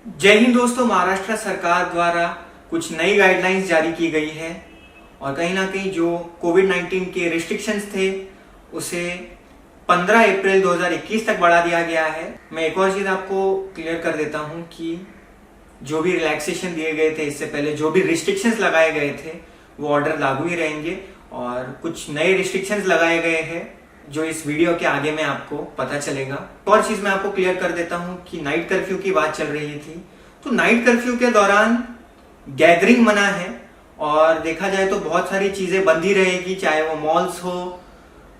जय हिंद दोस्तों। महाराष्ट्र सरकार द्वारा कुछ नई गाइडलाइंस जारी की गई है और कहीं ना कहीं जो कोविड-19 के रिस्ट्रिक्शंस थे उसे 15 अप्रैल 2021 तक बढ़ा दिया गया है। मैं एक और चीज आपको क्लियर कर देता हूं कि जो भी रिलैक्सेशन दिए गए थे इससे पहले, जो भी रिस्ट्रिक्शंस लगाए गए थे वो ऑर्डर लागू ही रहेंगे और कुछ नए रिस्ट्रिक्शंस लगाए गए हैं जो इस वीडियो के आगे में आपको पता चलेगा। और चीज मैं आपको क्लियर कर देता हूं कि नाइट कर्फ्यू की बात चल रही थी, तो नाइट कर्फ्यू के दौरान गैदरिंग मना है और देखा जाए तो बहुत सारी चीजें बंद ही रहेगी, चाहे वो मॉल्स हो,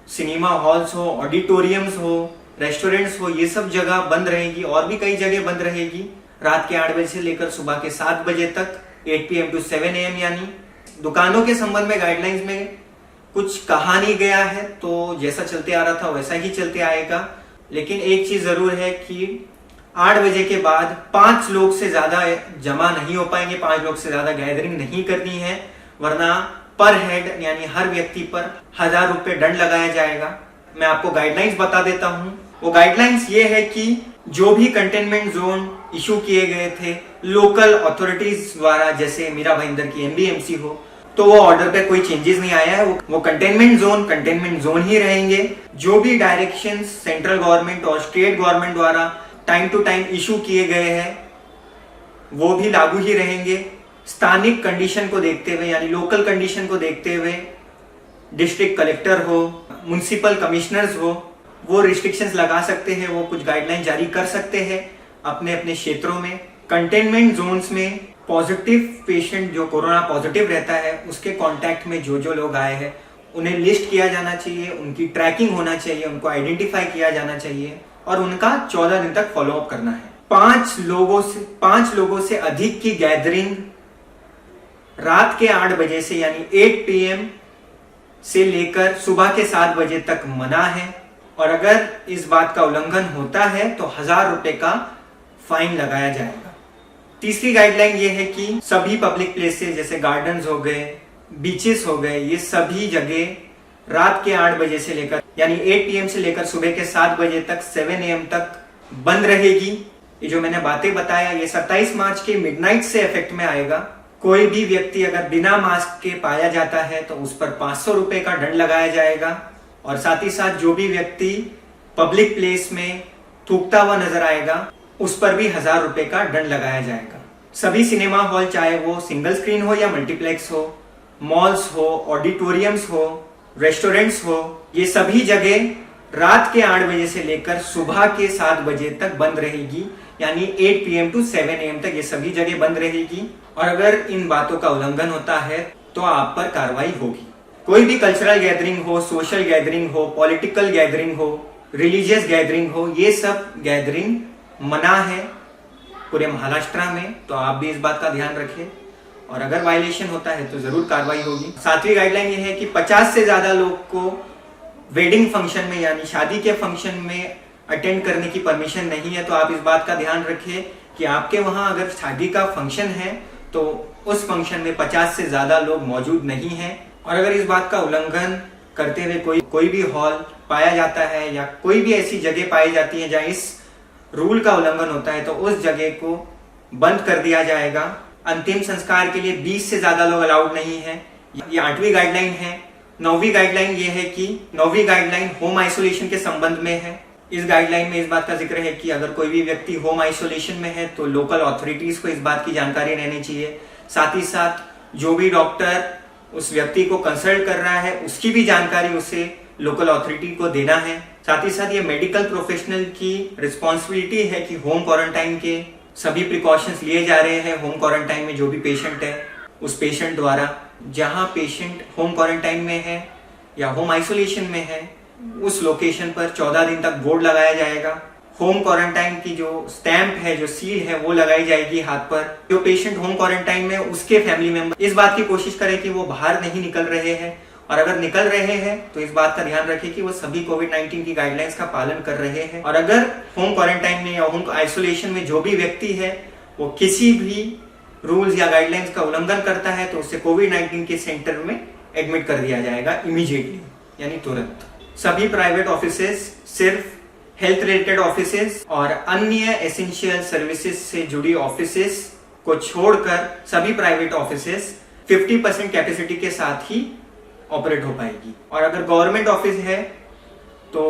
सिनेमा हॉल्स हो, ऑडिटोरियम्स हो, रेस्टोरेंट्स हो, ये सब जगह बंद रहेगी और भी कई जगह बंद रहेगी रात के 8 बजे से लेकर सुबह के 7 बजे तक, 8 PM to 7 AM। यानी दुकानों के संबंध में गाइडलाइंस में कुछ कहा नहीं गया है, तो जैसा चलते आ रहा था वैसा ही चलते आएगा। लेकिन एक चीज जरूर है कि 8 बजे के बाद 5 लोग से ज्यादा जमा नहीं हो पाएंगे, 5 लोग से ज्यादा गैदरिंग नहीं करनी है, वरना पर हेड यानी हर व्यक्ति पर 1000 रुपए दंड लगाया जाएगा। मैं आपको गाइडलाइंस बता देता हूं। वो गाइडलाइंस ये है कि जो भी कंटेनमेंट जोन इशू किए गए थे लोकल अथॉरिटीज द्वारा, जैसे मीरा भाईंदर की MBMC हो, तो वो ऑर्डर पे कोई चेंजेस नहीं आया है। वो कंटेनमेंट जोन ही रहेंगे। जो भी डायरेक्शंस सेंट्रल गवर्नमेंट और स्टेट गवर्नमेंट द्वारा टाइम टू टाइम इशू किए गए हैं वो भी लागू ही रहेंगे। स्थानिक कंडीशन को देखते हुए यानी लोकल कंडीशन को देखते हुए डिस्ट्रिक्ट कलेक्टर हो, म्युनिसिपल कमिश्नर्स हो, वो रिस्ट्रिक्शंस लगा सकते हैं, वो कुछ गाइडलाइन जारी कर सकते हैं अपने अपने क्षेत्रों में। कंटेनमेंट जोन्स में पॉजिटिव पेशेंट जो कोरोना पॉजिटिव रहता है उसके कांटेक्ट में जो जो लोग आए हैं उन्हें लिस्ट किया जाना चाहिए, उनकी ट्रैकिंग होना चाहिए, उनको आइडेंटिफाई किया जाना चाहिए और उनका 14 दिन तक फॉलोअप करना है। 5 लोगों से अधिक की गैदरिंग रात के 8 बजे से यानी 8 PM से लेकर सुबह के 7 बजे तक मना है और अगर इस बात का उल्लंघन होता है तो 1000 रुपए का फाइन लगाया जाएगा। तीसरी गाइडलाइन ये है कि सभी पब्लिक प्लेसेस जैसे गार्डन्स हो गए, बीचेस हो गए, ये सभी जगह रात के 8 बजे से लेकर यानी 8 PM से लेकर सुबह के 7 बजे तक 7 AM तक बंद रहेगी। ये जो मैंने बातें बताया ये 27 मार्च के मिडनाइट से इफेक्ट में आएगा। कोई भी व्यक्ति अगर बिना मास्क के पाया जाता है तो उस पर 500 रुपए का दंड लगाया जाएगा और साथ ही साथ जो भी व्यक्ति पब्लिक प्लेस में थूकता हुआ नजर आएगा उस पर भी 1000 रुपए का दंड लगाया जाएगा। सभी सिनेमा हॉल, चाहे वो सिंगल स्क्रीन हो या मल्टीप्लेक्स हो, मॉल्स हो, ऑडिटोरियम्स हो, रेस्टोरेंट्स हो, ये सभी जगह रात के 8 बजे से लेकर सुबह के 7 बजे तक बंद रहेगी, यानी 8 PM to 7 AM तक ये सभी जगह बंद रहेगी और अगर इन बातों का उल्लंघन होता है तो आप पर कार्रवाई होगी। कोई भी कल्चरल गैदरिंग हो, सोशल गैदरिंग हो, पॉलिटिकल गैदरिंग हो, रिलीजियस गैदरिंग हो, ये सब गैदरिंग मना है पूरे महाराष्ट्र में, तो आप भी इस बात का ध्यान रखें और अगर वायलेशन होता है तो जरूर कार्रवाई होगी। 7वीं गाइडलाइन ये है कि 50 से ज्यादा लोग को वेडिंग फंक्शन में यानी शादी के फंक्शन में अटेंड करने की परमिशन नहीं है, तो आप इस बात का ध्यान रखें कि आपके वहां अगर शादी का फंक्शन है तो उस फंक्शन में 50 से ज्यादा लोग मौजूद नहीं है और अगर इस बात का उल्लंघन करते हुए कोई भी हॉल पाया जाता है या कोई भी ऐसी जगह पाई जाती है जहां इस रूल का उल्लंघन होता है तो उस जगह को बंद कर दिया जाएगा। अंतिम संस्कार के लिए 20 से ज्यादा लोग अलाउड नहीं है। ये 8वीं गाइडलाइन है। 9वीं गाइडलाइन ये है कि 9वीं गाइडलाइन होम आइसोलेशन के संबंध में है। इस गाइडलाइन में इस बात का जिक्र है कि अगर कोई भी व्यक्ति होम आइसोलेशन में है तो लोकल अथॉरिटीज को इस बात की जानकारी रहनी चाहिए। साथ ही साथ जो भी डॉक्टर उस व्यक्ति को कंसल्ट कर रहा है उसकी भी जानकारी उसे लोकल अथॉरिटी को देना है। साथ ही साथ ये मेडिकल प्रोफेशनल की रिस्पॉन्सिबिलिटी है कि होम क्वारंटाइन के सभी प्रिकॉशंस लिए जा रहे हैं। होम क्वारंटाइन में जो भी पेशेंट है उस पेशेंट द्वारा, जहां पेशेंट होम क्वारंटाइन में है या होम आइसोलेशन में है उस लोकेशन पर 14 दिन तक बोर्ड लगाया जाएगा। होम क्वारंटाइन की जो स्टैंप है, जो सील है, वो लगाई जाएगी हाथ पर। जो पेशेंट होम क्वारंटाइन में उसके फैमिली मेंबर इस बात की कोशिश करें कि वो बाहर नहीं निकल रहे हैं और अगर निकल रहे हैं तो इस बात का ध्यान रखें कि वो सभी कोविड-19 की गाइडलाइंस का पालन कर रहे हैं और अगर होम क्वारंटाइन में या होम आइसोलेशन में जो भी व्यक्ति है वो किसी भी रूल्स या गाइडलाइंस का उल्लंघन करता है तो उसे कोविड-19 के सेंटर में एडमिट कर दिया जाएगा इमीडिएटली, यानी तुरंत। सभी प्राइवेट ऑफिसेस सिर्फ हेल्थ रिलेटेड ऑफिसेस और अन्य एसेंशियल सर्विसेज से जुड़ी ऑफिसेस को छोड़कर सभी प्राइवेट ऑफिसेस 50% कैपेसिटी के साथ ही ऑपरेट हो पाएगी। और अगर गवर्नमेंट ऑफिस है तो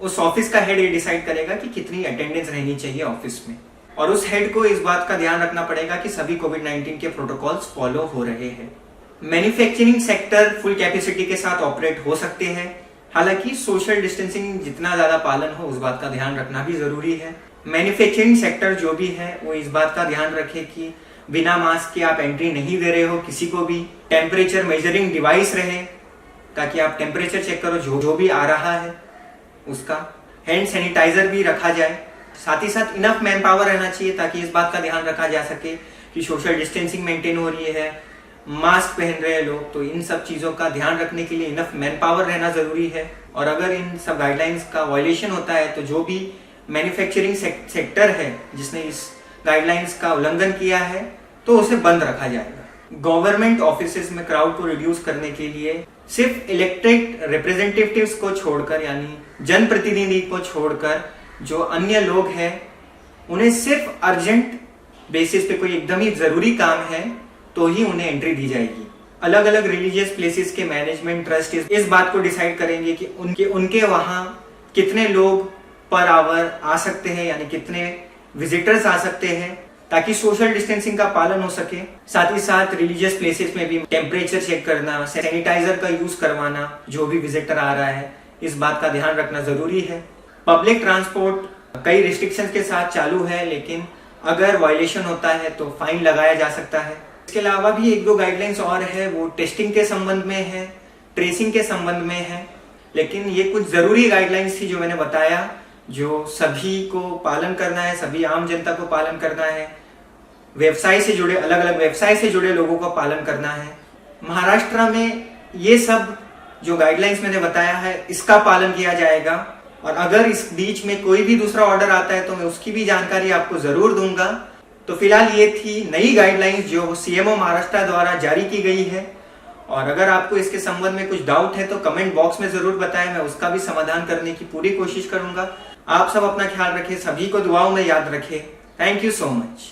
उस ऑफिस का हेड ये डिसाइड करेगा कि कितनी अटेंडेंस रहनी चाहिए ऑफिस में, और उस हेड को इस बात का ध्यान रखना पड़ेगा कि सभी कोविड-19 के प्रोटोकॉल्स फॉलो हो रहे हैं। मैन्युफैक्चरिंग सेक्टर फुल कैपेसिटी के साथ ऑपरेट हो सकते हैं, हालांकि सोशल डिस्टेंसिंग जितना ज्यादा पालन हो उस बात का ध्यान रखना भी जरूरी है। मैन्युफैक्चरिंग सेक्टर जो भी है वो इस बात का ध्यान रखे कि बिना मास्क के आप एंट्री नहीं दे रहे हो किसी को भी। टेम्परेचर मेजरिंग डिवाइस रहे ताकि आप टेम्परेचर चेक करो जो भी आ रहा है उसका। हैंड सैनिटाइजर भी रखा जाए, साथ ही साथ इनफ मैन पावर रहना चाहिए ताकि इस बात का ध्यान रखा जा सके कि सोशल डिस्टेंसिंग मेंटेन हो रही है, मास्क पहन रहे हैं लोग, तो इन सब चीजों का ध्यान रखने के लिए इनफ मैन पावर रहना जरूरी है। और अगर इन सब गाइडलाइंस का वायलेशन होता है तो जो भी मैन्युफैक्चरिंग सेक्टर है जिसने इस गाइडलाइंस का उल्लंघन किया है तो उसे बंद रखा जाएगा। गवर्नमेंट ऑफिसेज में क्राउड को रिड्यूस करने के लिए सिर्फ इलेक्टेड रिप्रेजेंटेटिव्स को छोड़कर, यानी जनप्रतिनिधि को छोड़कर जो अन्य लोग हैं उन्हें सिर्फ अर्जेंट बेसिस पे कोई एकदम ही जरूरी काम है तो ही उन्हें एंट्री दी जाएगी। अलग अलग रिलीजियस प्लेसेस के मैनेजमेंट ट्रस्ट इस बात को डिसाइड करेंगे कि उनके वहां कितने लोग पर आवर आ सकते हैं, यानी कितने विजिटर्स आ सकते हैं, ताकि सोशल डिस्टेंसिंग का पालन हो सके। साथ ही साथ रिलीजियस प्लेसेस में भी टेम्परेचर चेक करना, सैनिटाइजर का यूज करवाना जो भी विजिटर आ रहा है, इस बात का ध्यान रखना जरूरी है। पब्लिक ट्रांसपोर्ट कई रिस्ट्रिक्शंस के साथ चालू है, लेकिन अगर वायलेशन होता है तो फाइन लगाया जा सकता है। इसके अलावा भी एक दो गाइडलाइंस और है, वो टेस्टिंग के संबंध में है, ट्रेसिंग के संबंध में है, लेकिन ये कुछ जरूरी गाइडलाइंस थी जो मैंने बताया, जो सभी को पालन करना है, सभी आम जनता को पालन करना है, व्यवसाय से जुड़े अलग अलग व्यवसाय से जुड़े लोगों को पालन करना है। महाराष्ट्र में ये सब जो गाइडलाइंस मैंने बताया है इसका पालन किया जाएगा, और अगर इस बीच में कोई भी दूसरा ऑर्डर आता है तो मैं उसकी भी जानकारी आपको जरूर दूंगा। तो फिलहाल ये थी नई गाइडलाइंस जो सीएमओ महाराष्ट्र द्वारा जारी की गई है, और अगर आपको इसके संबंध में कुछ डाउट है तो कमेंट बॉक्स में जरूर बताएं, मैं उसका भी समाधान करने की पूरी कोशिश करूंगा। आप सब अपना ख्याल रखें, सभी को दुआओं में याद रखें। Thank you so much.